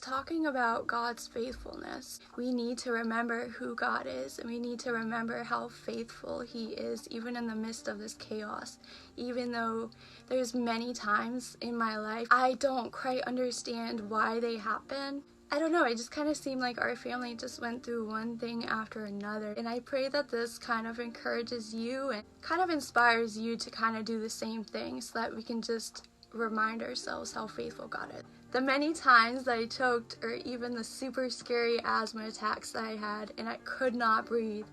talking about God's faithfulness. We need to remember who God is, and we need to remember how faithful He is even in the midst of this chaos. Even though there's many times in my life I don't quite understand why they happen. I don't know, it just kind of seemed like our family just went through one thing after another. And I pray that this kind of encourages you and kind of inspires you to kind of do the same thing so that we can just remind ourselves how faithful God is. The many times that I choked, or even the super scary asthma attacks that I had and I could not breathe,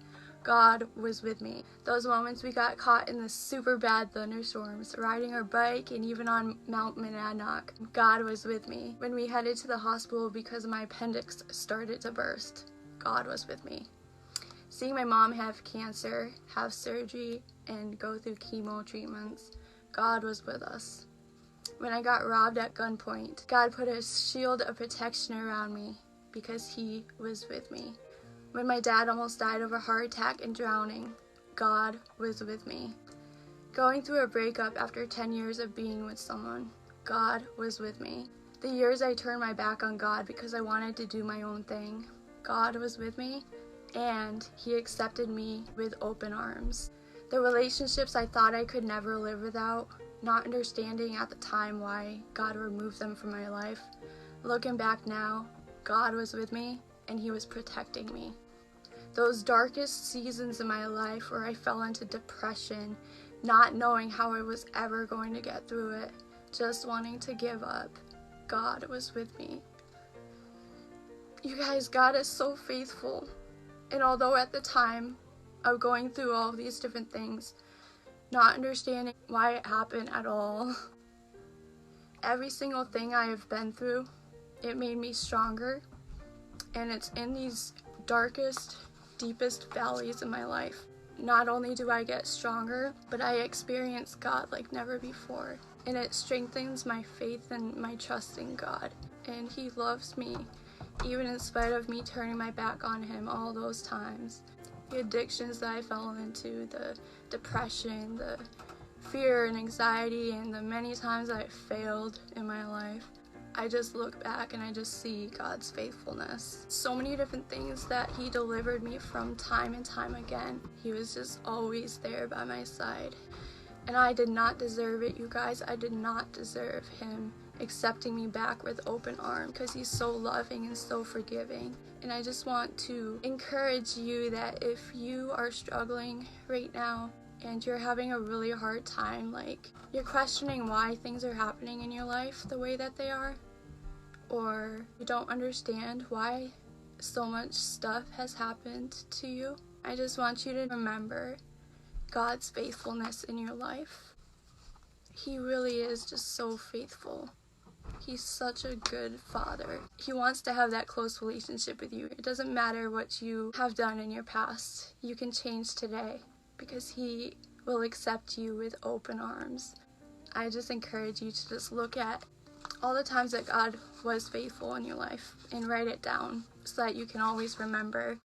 God was with me. Those moments we got caught in the super bad thunderstorms, riding our bike, and even on Mount Monadnock, God was with me. When we headed to the hospital because my appendix started to burst, God was with me. Seeing my mom have cancer, have surgery, and go through chemo treatments, God was with us. When I got robbed at gunpoint, God put a shield of protection around me because He was with me. When my dad almost died of a heart attack and drowning, God was with me. Going through a breakup after 10 years of being with someone, God was with me. The years I turned my back on God because I wanted to do my own thing, God was with me, and He accepted me with open arms. The relationships I thought I could never live without, not understanding at the time why God removed them from my life, looking back now, God was with me and He was protecting me. Those darkest seasons in my life where I fell into depression, not knowing how I was ever going to get through it, just wanting to give up, God was with me. You guys, God is so faithful. And although at the time of going through all of these different things, not understanding why it happened at all, every single thing I have been through, it made me stronger. And it's in these darkest, deepest valleys in my life. Not only do I get stronger, but I experience God like never before. And it strengthens my faith and my trust in God. And He loves me, even in spite of me turning my back on Him all those times. The addictions that I fell into, the depression, the fear and anxiety, and the many times I failed in my life. I just look back and I just see God's faithfulness. So many different things that He delivered me from time and time again. He was just always there by my side. And I did not deserve it, you guys. I did not deserve Him accepting me back with open arms because He's so loving and so forgiving. And I just want to encourage you that if you are struggling right now and you're having a really hard time, like you're questioning why things are happening in your life the way that they are, or you don't understand why so much stuff has happened to you, I just want you to remember God's faithfulness in your life. He really is just so faithful. He's such a good Father. He wants to have that close relationship with you. It doesn't matter what you have done in your past. You can change today because He will accept you with open arms. I just encourage you to just look at all the times that God was faithful in your life and write it down so that you can always remember